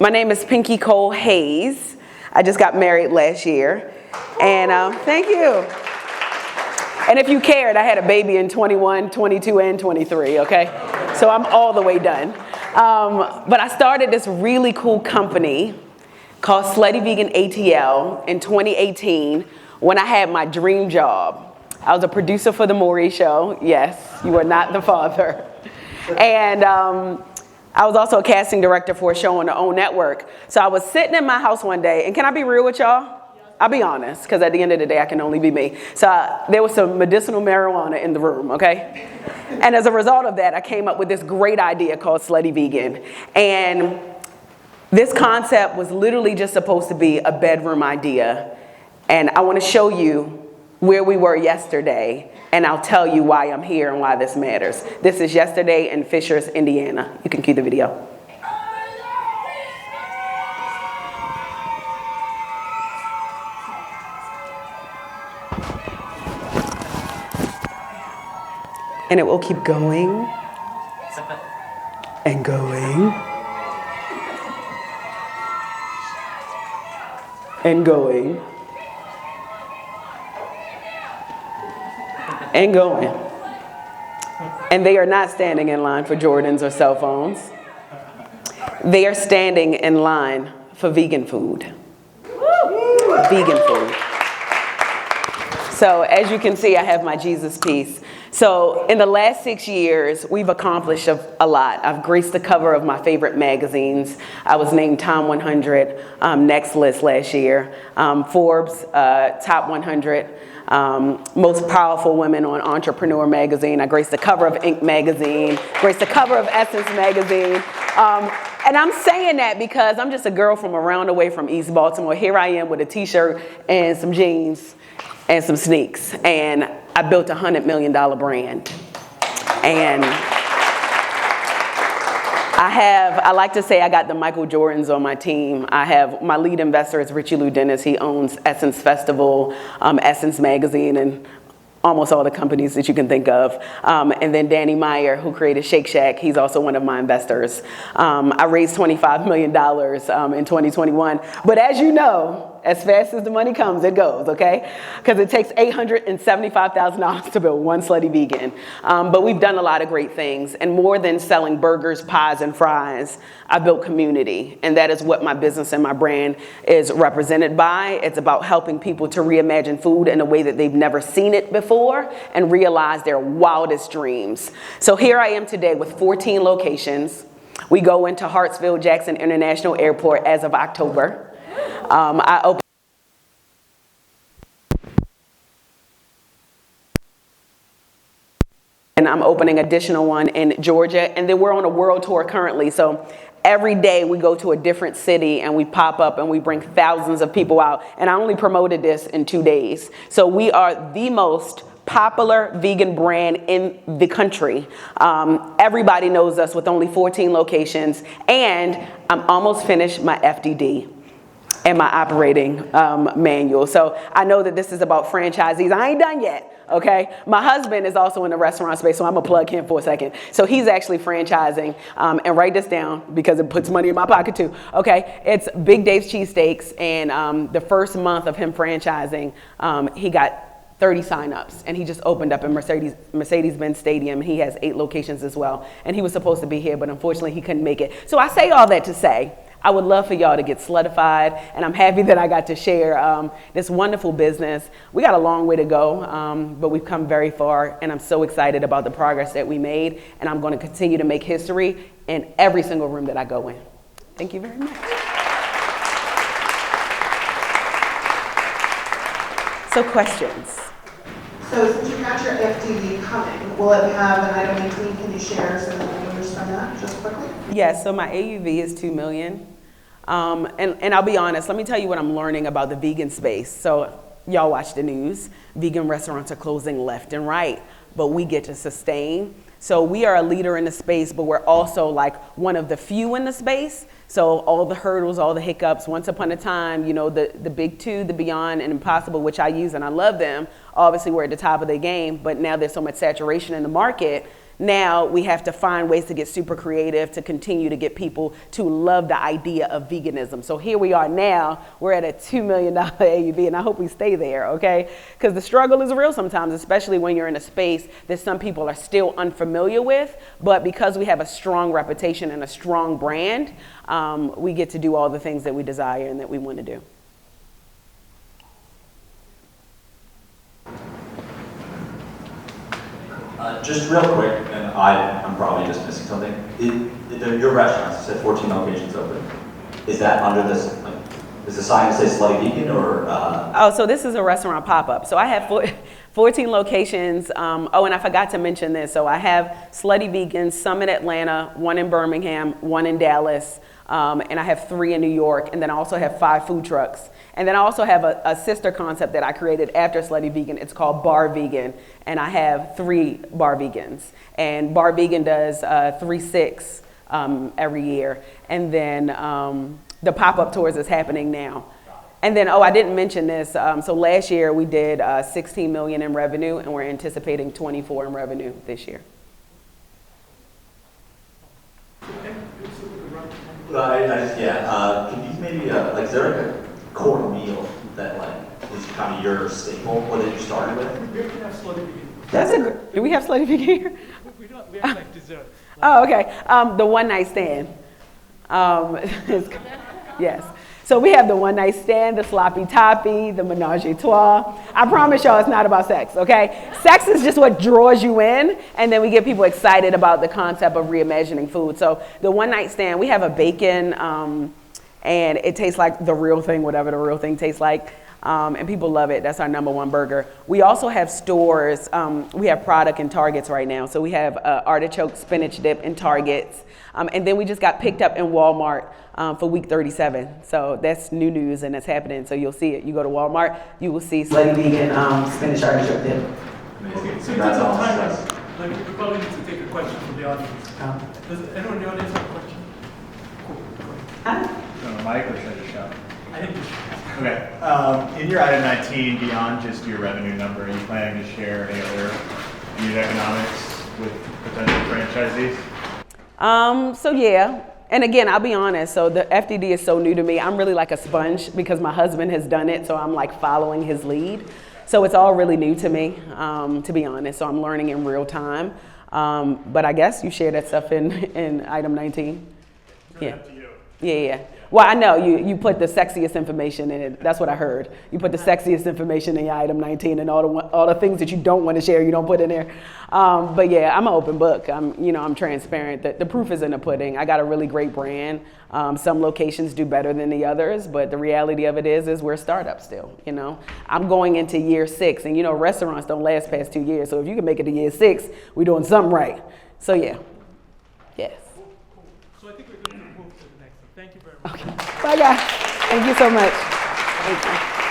My name is Pinky Cole Hayes. I just got married last year. And thank you. And if you cared, I had a baby in 21, 22, and 23, okay? So I'm all the way done. But I started this really cool company called Slutty Vegan ATL in 2018 when I had my dream job. I was a producer for The Maury Show. Yes, you are not the father. And I was also a casting director for a show on the OWN network. So I was sitting in my house one day, and can I be real with y'all? I'll be honest, because at the end of the day, I can only be me. So there was some medicinal marijuana in the room, okay? And as a result of that, I came up with this great idea called Slutty Vegan. And this concept was literally just supposed to be a bedroom idea. And I want to show you where we were yesterday, and I'll tell you why I'm here and why this matters. This is yesterday in Fishers, Indiana. You can cue the video. And it will keep going and going and going and going. And they are not standing in line for Jordans or cell phones. They are standing in line for vegan food. Vegan food. So as you can see, I have my Jesus piece. So in the last 6 years, we've accomplished a lot. I've graced the cover of my favorite magazines. I was named Time 100 Next List last year. Forbes Top 100 Most Powerful Women on Entrepreneur magazine. I graced the cover of Inc. magazine, graced the cover of Essence magazine. And I'm saying that because I'm just a girl from around the way from East Baltimore. Here I am with a t-shirt and some jeans and some sneaks. And I built a $100 million brand. And I like to say I got the Michael Jordans on my team. My lead investor is Richie Lou Dennis. He owns Essence Festival, Essence Magazine, and almost all the companies that you can think of. And then Danny Meyer, who created Shake Shack, he's also one of my investors. I raised $25 million in 2021. But as you know, as fast as the money comes, it goes, okay? Because it takes $875,000 to build one Slutty Vegan. But we've done a lot of great things. And more than selling burgers, pies, and fries, I built community. And that is what my business and my brand is represented by. It's about helping people to reimagine food in a way that they've never seen it before and realize their wildest dreams. So here I am today with 14 locations. We go into Hartsfield-Jackson International Airport as of October. I'm opening additional one in Georgia, and then we're on a world tour currently. So every day we go to a different city and we pop up and we bring thousands of people out. And I only promoted this in 2 days. So we are the most popular vegan brand in the country. Everybody knows us with only 14 locations, and I'm almost finished my FDD and my operating manual. So I know that this is about franchisees. I ain't done yet, okay? My husband is also in the restaurant space, so I'm gonna plug him for a second. So he's actually franchising, and write this down because it puts money in my pocket too, okay? It's Big Dave's Cheesesteaks, and the first month of him franchising, he got 30 signups, and he just opened up in Mercedes-Benz Stadium. He has 8 locations as well, and he was supposed to be here, but unfortunately he couldn't make it. So I say all that to say, I would love for y'all to get slutified, and I'm happy that I got to share this wonderful business. We got a long way to go, but we've come very far, and I'm so excited about the progress that we made, and I'm going to continue to make history in every single room that I go in. Thank you very much. So questions? So since you've got your FDD coming, will it have an item in between? Can you share some numbers from that just quickly? Yes, so my AUV is $2 million. And I'll be honest, let me tell you what I'm learning about the vegan space. So y'all watch the news. Vegan restaurants are closing left and right, but we get to sustain. So we are a leader in the space, but we're also like one of the few in the space. So all the hurdles, all the hiccups, once upon a time, you know, the big two, the Beyond and Impossible, which I use and I love them, obviously we're at the top of the game, but now there's so much saturation in the market Now we have to find ways to get super creative to continue to get people to love the idea of veganism. So here we are now, we're at a $2 million AUV, and I hope we stay there, okay? Because the struggle is real sometimes, especially when you're in a space that some people are still unfamiliar with, but because we have a strong reputation and a strong brand, we get to do all the things that we desire and that we want to do. Just real quick, and I'm probably just missing something. Your restaurants, you said 14 locations open. Is that under this, like, is the sign say Slutty Vegan or? Oh, so this is a restaurant pop-up. So I have 14 locations. Oh, and I forgot to mention this. So I have Slutty Vegan, some in Atlanta, one in Birmingham, one in Dallas, and I have 3 in New York, and then I also have 5 food trucks. And then I also have a sister concept that I created after Slutty Vegan. It's called Bar Vegan, and I have 3 Bar Vegans. And Bar Vegan does 3-6 every year. And then the pop-up tours is happening now. And then, oh, I didn't mention this. So last year we did 16 million in revenue, and we're anticipating 24 in revenue this year. Can you maybe, like, is there like a core meal that like is kind of your staple, or that you started with? We have Slutty Vegan. That's a, do we have Slutty Vegan here? We don't. We have like dessert. Oh, okay. The one night stand. Yes. So we have the one night stand, the sloppy toppy, the menage a trois. I promise y'all it's not about sex, okay? Sex is just what draws you in, and then we get people excited about the concept of reimagining food. So the one night stand, we have a bacon, and it tastes like the real thing, whatever the real thing tastes like. And people love it. That's our #1 burger. We also have stores. We have product in Targets right now. So we have artichoke spinach dip in Targets. And then we just got picked up in Walmart for week 37. So that's new news, and that's happening. So you'll see it. You go to Walmart, you will see Slutty Vegan spinach artichoke dip. Okay, so in terms of time, like, we probably need to take a question from the audience. Does anyone in the audience have a question? Cool. Go ahead. On a mic, or should I just shout? I think you should. Okay. In your item 19, beyond just your revenue number, are you planning to share any other unit economics with potential franchisees? So yeah, and again, I'll be honest, so the FDD is so new to me. I'm really like a sponge because my husband has done it, so I'm like following his lead. So it's all really new to me, to be honest, so I'm learning in real time. But I guess you share that stuff in item 19. Really up to you. Yeah. Well, I know you put the sexiest information in it. That's what I heard. You put the sexiest information in your item 19, and all the things that you don't want to share, you don't put in there. But yeah, I'm an open book. I'm transparent. The proof is in the pudding. I got a really great brand. Some locations do better than the others, but the reality of it is we're a startup still. I'm going into year 6, and restaurants don't last past 2 years. So if you can make it to year 6, we're doing something right. So yeah, yes. So I think we're going to move to the next one. Thank you very much. Okay. Bye, guys. Thank you so much. Thank you.